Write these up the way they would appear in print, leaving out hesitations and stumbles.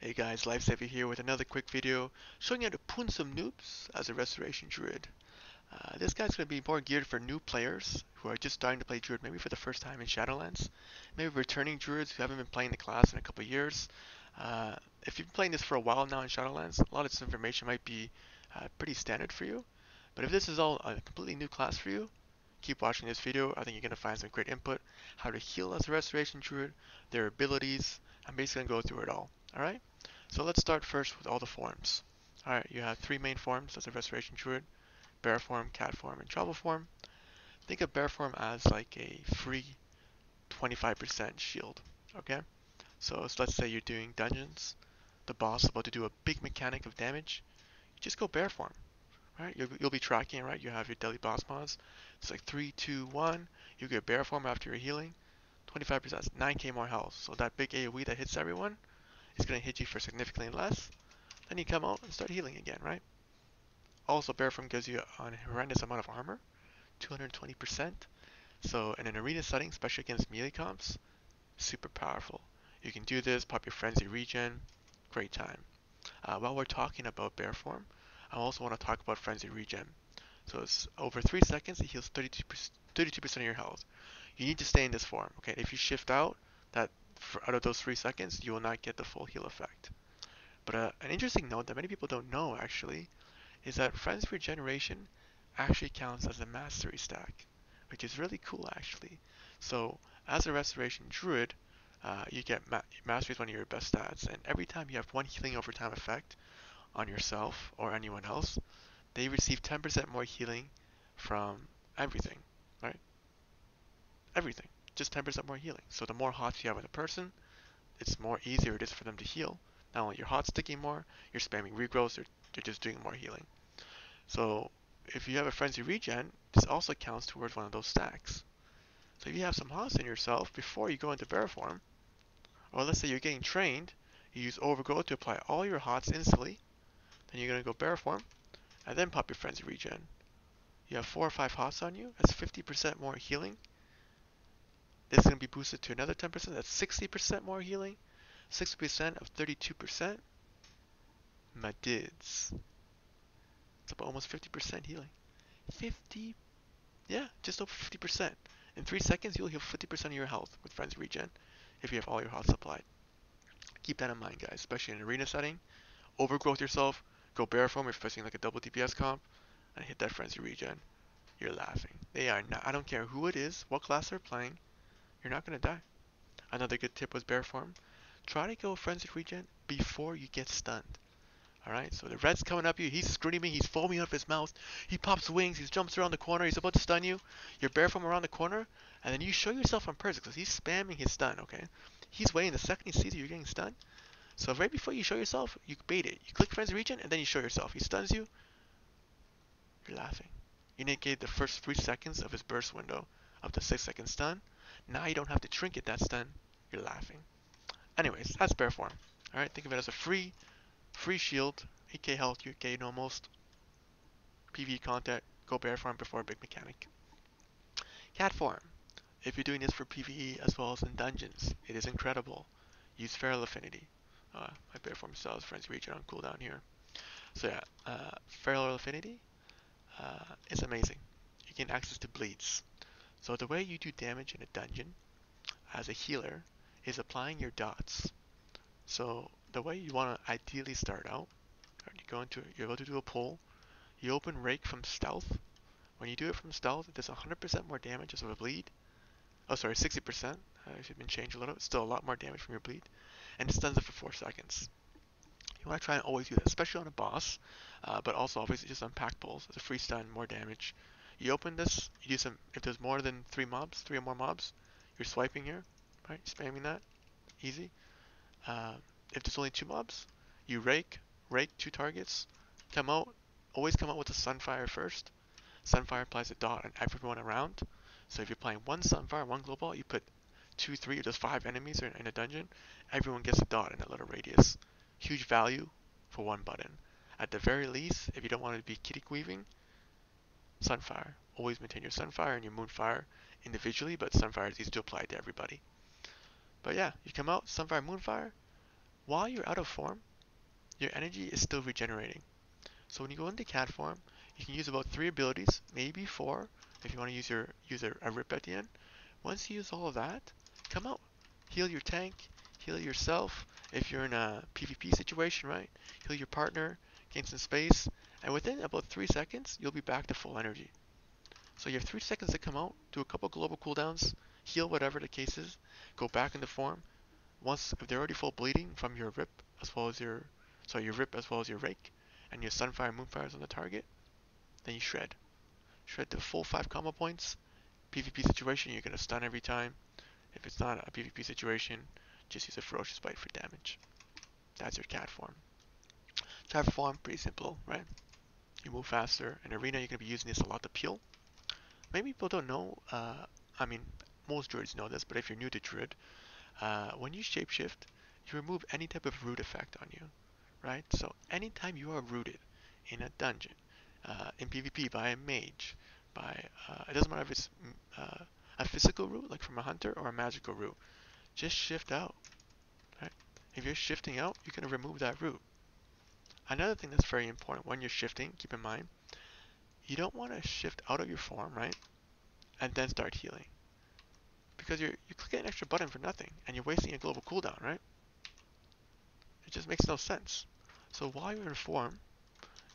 Hey guys, Lifesaver here with another quick video showing you how to pwn some noobs as a Restoration Druid. This guy's going to be more geared for new players who are just starting to play Druid maybe for the first time in Shadowlands. Maybe returning Druids who haven't been playing the class in a couple of years. If you've been playing this for a while now in Shadowlands, a lot of this information might be pretty standard for you. But if this is all a completely new class for you, keep watching this video. I think you're going to find some great input, how to heal as a Restoration Druid, their abilities. I'm basically going to go through it all. Alright? So let's start first with all the forms. Alright, you have three main forms as a Restoration Druid: Bear form, Cat form, and Travel form. Think of Bear form as like a free 25% shield. Okay? So let's say you're doing dungeons, the boss is about to do a big mechanic of damage, you just go Bear form. Right? You'll be tracking, right? You have your daily boss mods. It's like 3, 2, 1. You get Bear form after your healing. 25%, that's 9k more health. So that big AoE that hits everyone is going to hit you for significantly less. Then you come out and start healing again, right? Also, Bear form gives you a horrendous amount of armor, 220%. So in an arena setting, especially against melee comps, super powerful. You can do this, pop your frenzy regen, great time. While we're talking about Bear form, I also want to talk about frenzy regen. So it's over 3 seconds, it heals 32% of your health. You need to stay in this form, okay? If you shift out, out of those 3 seconds, you will not get the full heal effect. But an interesting note that many people don't know actually is that frenzy regeneration actually counts as a mastery stack, which is really cool actually. So as a Restoration Druid, you get mastery is one of your best stats, and every time you have one healing over time effect on yourself or anyone else, they receive 10% more healing from everything, right? Everything, just 10% more healing. So the more hots you have with a person, it's more easier it is for them to heal. Not only your hot sticking more, you're spamming regrowths, you're just doing more healing. So if you have a frenzy regen, this also counts towards one of those stacks. So if you have some hots in yourself before you go into bear form, or let's say you're getting trained, you use overgrowth to apply all your hots instantly, then you're going to go bear form, and then pop your frenzy regen. You have 4 or 5 hots on you, that's 50% more healing. This is going to be boosted to another 10%, that's 60% more healing. 60% of 32%, my dids. It's about almost 50% healing. 50, yeah, just over 50%. In 3 seconds, you'll heal 50% of your health with frenzy regen if you have all your hots applied. Keep that in mind, guys, especially in an arena setting. Overgrowth yourself, go bear form if you're facing like a double DPS comp, and hit that frenzy regen. You're laughing. They are not, I don't care who it is, what class they're playing, you're not going to die. Another good tip with bear form: try to go frenzy regen before you get stunned. Alright, so the red's coming up you, he's screaming, he's foaming up his mouth, he pops wings, he jumps around the corner, he's about to stun you, you're bear form around the corner, and then you show yourself on purpose because he's spamming his stun, okay? He's waiting the second he sees you, you're getting stunned. So right before you show yourself, you bait it. You click frenzy regen, and then you show yourself. He stuns you, you're laughing. You negate the first 3 seconds of his burst window of the 6-second stun. Now you don't have to trinket that stun, you're laughing. Anyways, that's bear form. Alright, think of it as a free shield, 8k health you gain almost. PvE content, go bear form before a big mechanic. Cat form. If you're doing this for PvE as well as in dungeons, it is incredible. Use Feral Affinity. My bear form still has frenzy regen on cooldown here. So yeah, Feral Affinity is amazing. You gain access to bleeds. So the way you do damage in a dungeon as a healer is applying your dots. So the way you want to ideally start out, you're about to do a pull, you open Rake from stealth. When you do it from stealth, it does 100% more damage as of a bleed. Oh, sorry, 60%. It should have been changed a little. It's still a lot more damage from your bleed. And it stuns it for 4 seconds. You want to try and always do that, especially on a boss, but also obviously just on pack pulls. It's a free stun, more damage. You open this, you do some, if there's more than 3 or more mobs, you're swiping here, right? Spamming that, easy. If there's only 2 mobs, you rake 2 targets, always come out with a Sunfire first. Sunfire applies a dot on everyone around. So if you're playing 1 Sunfire, 1 Global, you put 2, 3, or there's 5 enemies in a dungeon, everyone gets a dot in that little radius. Huge value for 1 button. At the very least, if you don't want to be kitty weaving, Sunfire. Always maintain your Sunfire and your Moonfire individually, but Sunfire is easy to apply to everybody. But yeah, you come out, Sunfire, Moonfire, while you're out of form, your energy is still regenerating. So when you go into cat form, you can use about 3 abilities, maybe 4, if you want to use a rip at the end. Once you use all of that, come out. Heal your tank, heal yourself. If you're in a PvP situation, right? Heal your partner, gain some space, and within about 3 seconds, you'll be back to full energy. So you have 3 seconds to come out, do a couple global cooldowns, heal whatever the case is, go back into form. Once, if they're already full bleeding from your rip as well as your rip as well as your rake, and your sunfire and moonfires on the target, then you shred. Shred the full 5 combo points. PvP situation, you're gonna stun every time. If it's not a PvP situation, just use a ferocious bite for damage. That's your cat form. Cat form, pretty simple, right? You move faster. In arena, you're gonna be using this a lot to peel. Maybe people don't know. I mean, most druids know this, but if you're new to druid, when you shapeshift, you remove any type of root effect on you, right? So anytime you are rooted in a dungeon, in PvP by a mage, it doesn't matter if it's a physical root like from a hunter or a magical root, just shift out, right? If you're shifting out, you're gonna remove that root. Another thing that's very important when you're shifting, keep in mind, you don't want to shift out of your form, right, and then start healing, because you're clicking an extra button for nothing and you're wasting a global cooldown, right? It just makes no sense. So while you're in form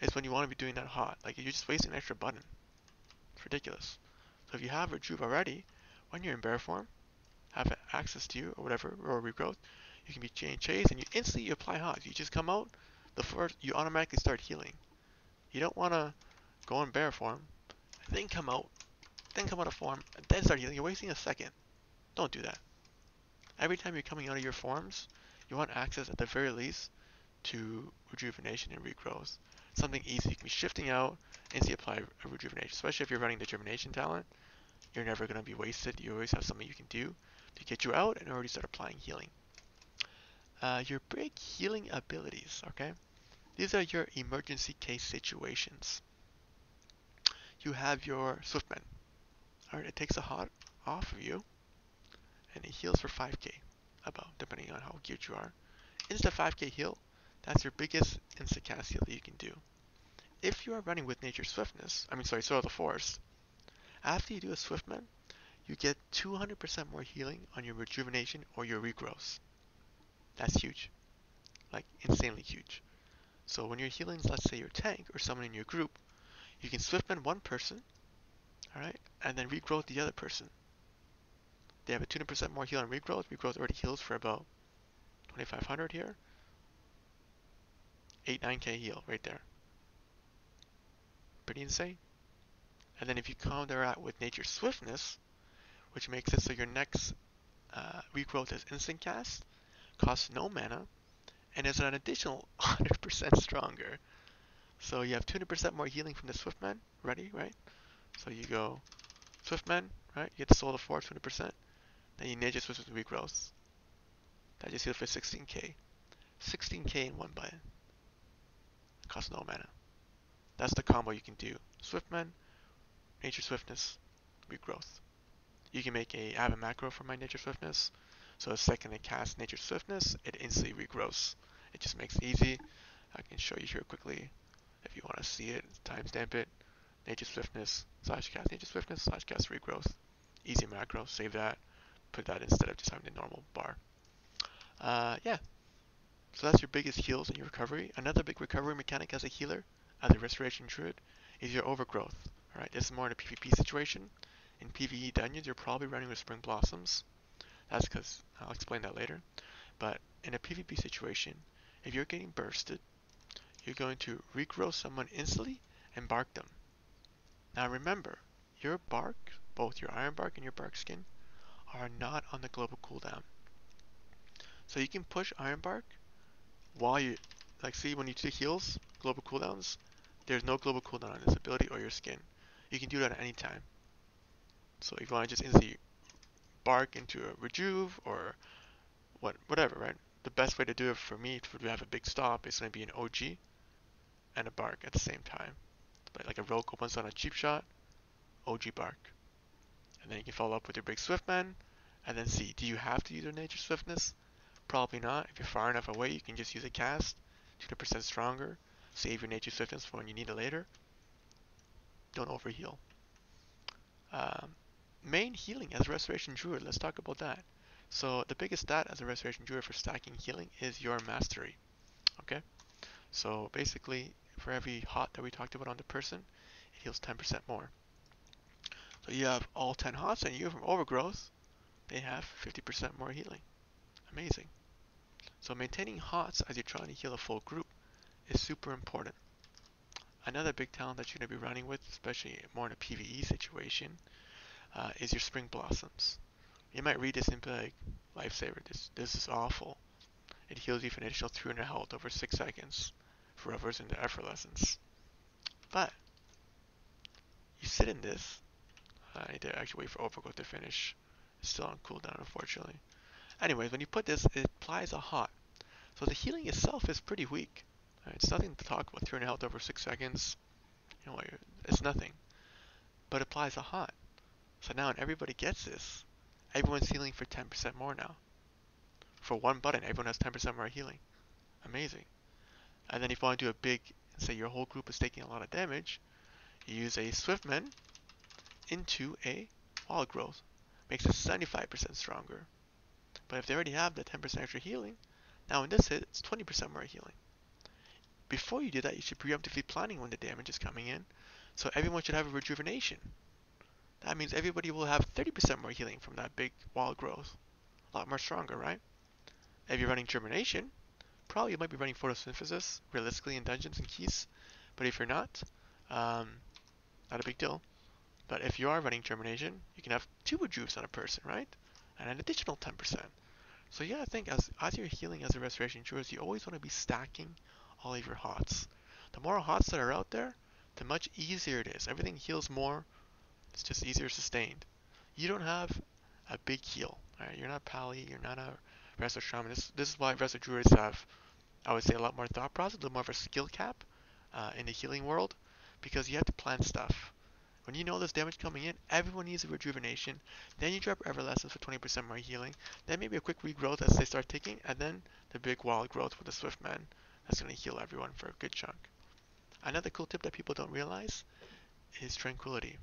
is when you want to be doing that hot. Like you're just wasting an extra button. It's ridiculous. So if you have rejuve already, when you're in bear form, have access to you or whatever, or regrowth, you can be chain chase and you instantly apply hot. You just come out, you automatically start healing. You don't want to go in bear form, then come out of form, and then start healing. You're wasting a second. Don't do that. Every time you're coming out of your forms, you want access at the very least to rejuvenation and regrowth. Something easy. You can be shifting out, instantly apply a rejuvenation. Especially if you're running determination talent, you're never going to be wasted. You always have something you can do to get you out and already start applying healing. Your big healing abilities, okay? These are your emergency case situations. You have your Swiftman. Alright, it takes a hot off of you, and it heals for 5k, about, depending on how geared you are. Insta 5k heal, that's your biggest insta cast heal that you can do. If you are running with Nature Swiftness, Soil of the Forest, after you do a Swiftman, you get 200% more healing on your rejuvenation or your regrowth. That's huge. Like, insanely huge. So when you're healing, let's say your tank or someone in your group, you can Swiftman one person, alright, and then regrowth the other person. They have a 200% more heal on regrowth. Regrowth already heals for about 2500 here. 9k heal right there. Pretty insane. And then if you counter that with Nature Swiftness, which makes it so your next regrowth is instant cast, costs no mana, and is an additional 100% stronger. So you have 200% more healing from the Swiftman, ready, right? So you go Swiftman, right? You get the Soul of Force 200%. Then you Nature Swiftness with regrowth. That just heals for 16k. 16k in one button. Costs no mana. That's the combo you can do. Swiftman, Nature Swiftness, regrowth. You can make I have a macro for my Nature Swiftness. So the second I cast Nature Swiftness, it instantly regrowths. It just makes it easy. I can show you here quickly if you want to see it, timestamp it. Nature Swiftness, /cast Nature Swiftness, /cast regrowth. Easy macro, save that. Put that instead of just having the normal bar. Yeah. So that's your biggest heals in your recovery. Another big recovery mechanic as a healer, as a restoration druid, is your overgrowth. Alright, this is more in a PvP situation. In PvE dungeons, you're probably running with Spring Blossoms. That's because, I'll explain that later. But in a PvP situation, if you're getting bursted, you're going to regrow someone instantly and bark them. Now remember, your bark, both your iron bark and your bark skin, are not on the global cooldown. So you can push iron bark while you, like see when you do heals, global cooldowns, there's no global cooldown on this ability or your skin. You can do that at any time. So if you want to just instantly bark into a rejuve or whatever, right? The best way to do it for me to have a big stop is going to be an OG and a bark at the same time. But like a rogue opens on a cheap shot, OG bark. And then you can follow up with your big Swiftman, and then see, do you have to use your Nature Swiftness? Probably not. If you're far enough away, you can just use a cast, 200% stronger, save your nature swiftness for when you need it later. Don't overheal. Um, Main healing as a Restoration Druid, let's talk about that. So the biggest stat as a Restoration Druid for stacking healing is your mastery. Okay? So basically, for every hot that we talked about on the person, it heals 10% more. So you have all 10 hots, and you from Overgrowth, they have 50% more healing. Amazing. So maintaining hots as you're trying to heal a full group is super important. Another big talent that you're going to be running with, especially more in a PvE situation, is your Spring Blossoms. You might read this and be like, Lifesaver, this is awful. It heals you for an additional 300 health over 6 seconds for rovers into Effervescence. But, you sit in this, I need to actually wait for Overgrowth to finish. It's still on cooldown, unfortunately. Anyways, when you put this, it applies a hot. So the healing itself is pretty weak. It's nothing to talk about. 300 health over 6 seconds. You know, it's nothing. But it applies a hot. So now when everybody gets this, everyone's healing for 10% more now. For one button, everyone has 10% more healing. Amazing. And then if you want to do a big, say your whole group is taking a lot of damage, you use a Swiftman into a Wild Growth. Makes it 75% stronger. But if they already have the 10% extra healing, now when this hit, it's 20% more healing. Before you do that, you should preemptively planning when the damage is coming in. So everyone should have a rejuvenation. That means everybody will have 30% more healing from that big Wild Growth. A lot more stronger, right? If you're running Germination, probably you might be running Photosynthesis, realistically in Dungeons and Keys. But if you're not, not a big deal. But if you are running Germination, you can have 2 rejuves on a person, right? And an additional 10%. So yeah, I think as you're healing as a Restoration Druid, you always want to be stacking all of your hots. The more hots that are out there, the much easier it is. Everything heals more. It's just easier sustained. You don't have a big heal. Right? You're not Pally. You're not a Resto Shaman. This is why Resto Druids have, I would say, a lot more thought process, a little more of a skill cap in the healing world, because you have to plan stuff. When you know there's damage coming in, everyone needs a rejuvenation. Then you drop Everlessence for 20% more healing. Then maybe a quick regrowth as they start ticking, and then the big Wild Growth with the Swiftman. That's going to heal everyone for a good chunk. Another cool tip that people don't realize is Tranquility.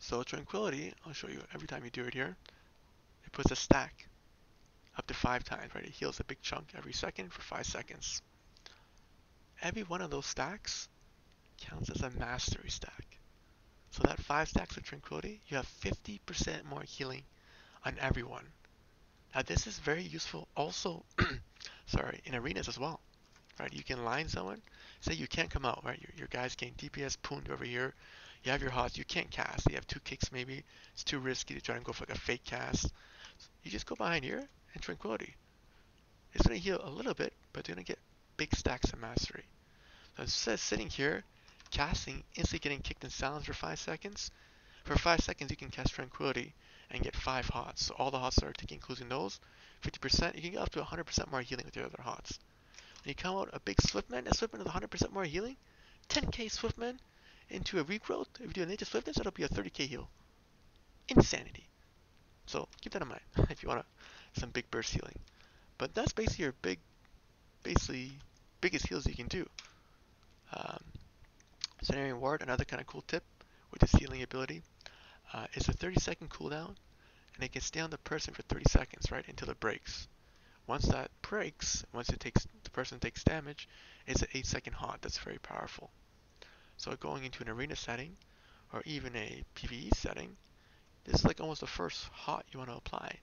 So Tranquility, I'll show you every time you do it here, it puts a stack up to 5 times, right? It heals a big chunk every second for 5 seconds. Every one of those stacks counts as a mastery stack. So that 5 stacks of Tranquility, you have 50% more healing on everyone. Now this is very useful also, sorry, in arenas as well, right? You can line someone, say you can't come out, right? Your guys getting DPS pooned over here. You have your hots, you can't cast. You have 2 kicks maybe. It's too risky to try and go for like a fake cast. You just go behind here and Tranquility. It's going to heal a little bit, but you're going to get big stacks of mastery. So instead of sitting here, casting, instantly getting kicked in silence for 5 seconds, for 5 seconds you can cast Tranquility and get 5 hots. So all the hots that are taking, including those, 50%, you can get up to 100% more healing with your other hots. When you come out a big Swiftman, a Swiftman with 100% more healing, 10k Swiftman into a regrowth, if you do a nature Swiftness, that'll be a 30k heal. Insanity. So keep that in mind if you want some big burst healing. But that's basically your biggest heals you can do. Cenarion Ward, another kind of cool tip with this healing ability, is a 30-second cooldown, and it can stay on the person for 30 seconds, right, until it breaks. Once that breaks, the person takes damage, it's an 8-second hot. That's very powerful. So going into an arena setting, or even a PvE setting, this is like almost the first hot you want to apply,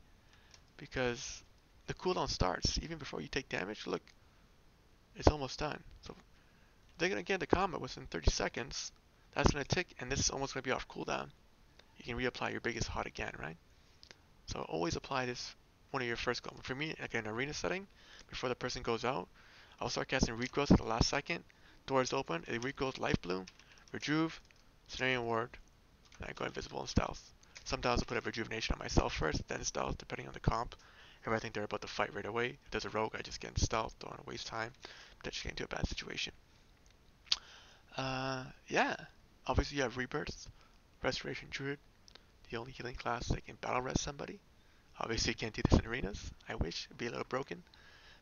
because the cooldown starts even before you take damage. Look, it's almost done. So they're going to get into combat within 30 seconds. That's going to tick, and this is almost going to be off cooldown. You can reapply your biggest hot again, right? So always apply this one of your first goals. For me, like in an arena setting, before the person goes out, I'll start casting regrowth at the last second. Doors open, it regrowth Lifebloom, Rejuve, Cenarion Ward, and I go invisible and stealth. Sometimes I'll put a rejuvenation on myself first, then stealth, depending on the comp. If I think they're about to fight right away, if there's a rogue, I just get in stealth, don't want to waste time. Potentially get into a bad situation. Yeah. Obviously you have Rebirth, Restoration Druid, the only healing class that can battle rest somebody. Obviously, you can't do this in arenas. I wish. It'd be a little broken.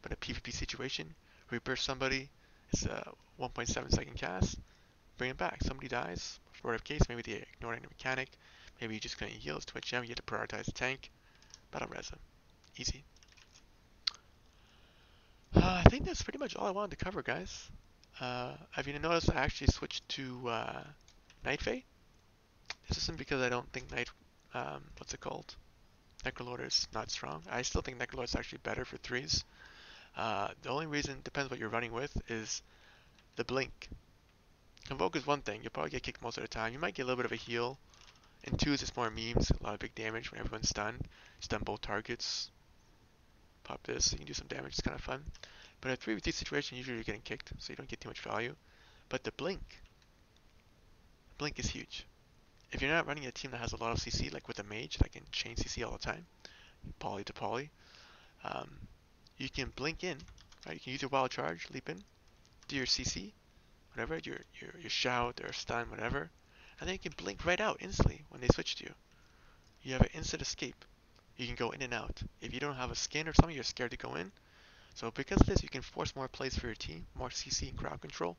But in a PvP situation, reburst somebody, it's a 1.7 second cast, bring it back. Somebody dies, for whatever case, maybe they ignored any mechanic, maybe you just couldn't heal, it's too much gem, you have to prioritize the tank, battle res them. Easy. I think that's pretty much all I wanted to cover, guys. Have you noticed I actually switched to Nightfae? This isn't because I don't think what's it called? Necrolord is not strong. I still think Necrolord is actually better for 3s. The only reason, depends what you're running with, is the blink. Convoke is one thing, you'll probably get kicked most of the time. You might get a little bit of a heal. In 2s, it's more memes, a lot of big damage when everyone's stunned. Stun both targets. Pop this, you can do some damage, it's kind of fun. But in a 3v3 situation, usually you're getting kicked, so you don't get too much value. But the blink is huge. If you're not running a team that has a lot of CC, like with a mage that can chain CC all the time, poly to poly, you can blink in, right? You can use your wild charge, leap in, do your CC, whatever, your shout or stun, whatever, and then you can blink right out instantly when they switch to you. You have an instant escape. You can go in and out. If you don't have a skin or something, you're scared to go in. So because of this, you can force more plays for your team, more CC and crowd control,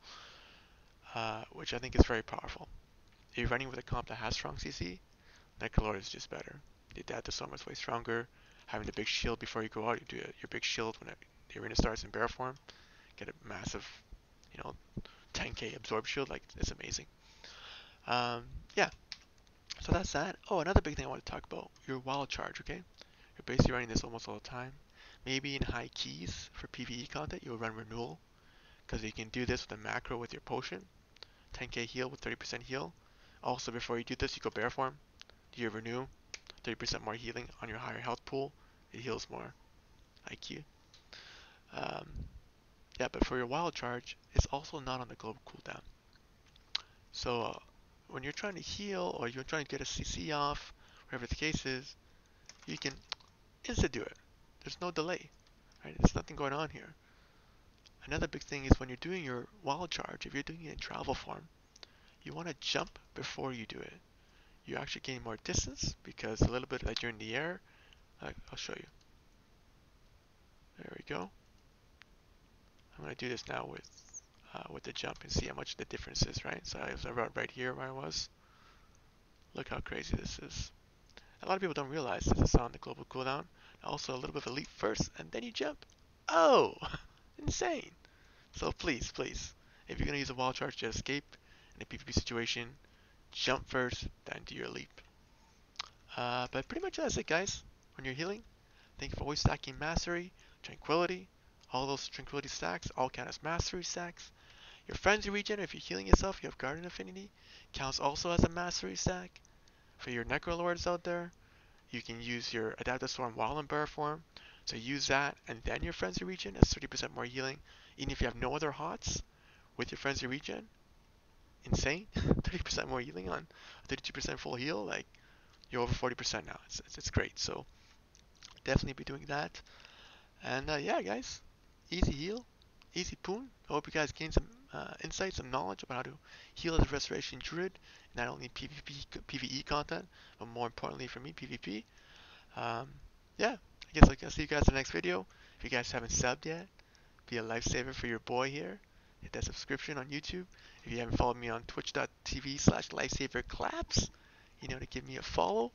which I think is very powerful. If you're running with a comp that has strong CC, Necrolord is just better. The Adaptive Storm is way stronger. Having the big shield before you go out, you do your big shield when the arena starts in bear form. Get a massive, 10k absorb shield, like it's amazing. Yeah, so that's that. Oh, another big thing I want to talk about, your wild charge, okay? You're basically running this almost all the time. Maybe in high keys for PvE content, you'll run renewal, because you can do this with a macro with your potion. 10k heal with 30% heal. Also, before you do this, you go bear form, do your renew, 30% more healing on your higher health pool. It heals more. IQ. Yeah, but for your wild charge, it's also not on the global cooldown. So when you're trying to heal or you're trying to get a CC off, whatever the case is, you can insta do it. There's no delay, right? There's nothing going on here. Another big thing is when you're doing your wild charge, if you're doing it in travel form, you want to jump before you do it. You actually gain more distance because a little bit that you're in the air. I'll show you. There we go. I'm going to do this now with the jump and see how much the difference is, right? So I was right here where I was. Look how crazy this is. A lot of people don't realize this is on the global cooldown. Also a little bit of a leap first, and then you jump. Oh, insane. So please, if you're going to use a wild charge to escape in a PvP situation, jump first, then do your leap. But pretty much that's it, guys. When you're healing, thank you for always stacking Mastery, Tranquility. All those Tranquility stacks all count as Mastery stacks. Your Frenzy regen, if you're healing yourself, you have Guardian Affinity, counts also as a Mastery stack. For your Necrolords out there, you can use your Adaptive Storm while in bear form. So use that, and then your Frenzy regen as 30% more healing. Even if you have no other hots, with your Frenzy regen, insane. 30% more healing on 32% full heal, like you're over 40% now. It's great. So definitely be doing that. And yeah, guys, easy heal, easy poon. I hope you guys gain some insight, some knowledge about how to heal as a Restoration Druid, not only PvE content, but more importantly for me, PvP. Yeah, I guess I'll see you guys in the next video. If you guys haven't subbed yet, be a lifesaver for your boy here. Hit that subscription on YouTube. If you haven't followed me on twitch.tv/lifesaverclaps, to give me a follow.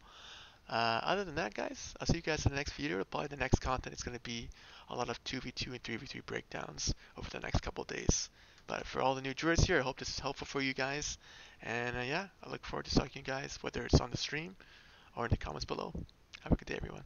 Other than that, guys, I'll see you guys in the next video. Probably the next content is going to be a lot of 2v2 and 3v3 breakdowns over the next couple days. But for all the new druids here, I hope this is helpful for you guys. And yeah, I look forward to talking to you guys, whether it's on the stream or in the comments below. Have a good day, everyone.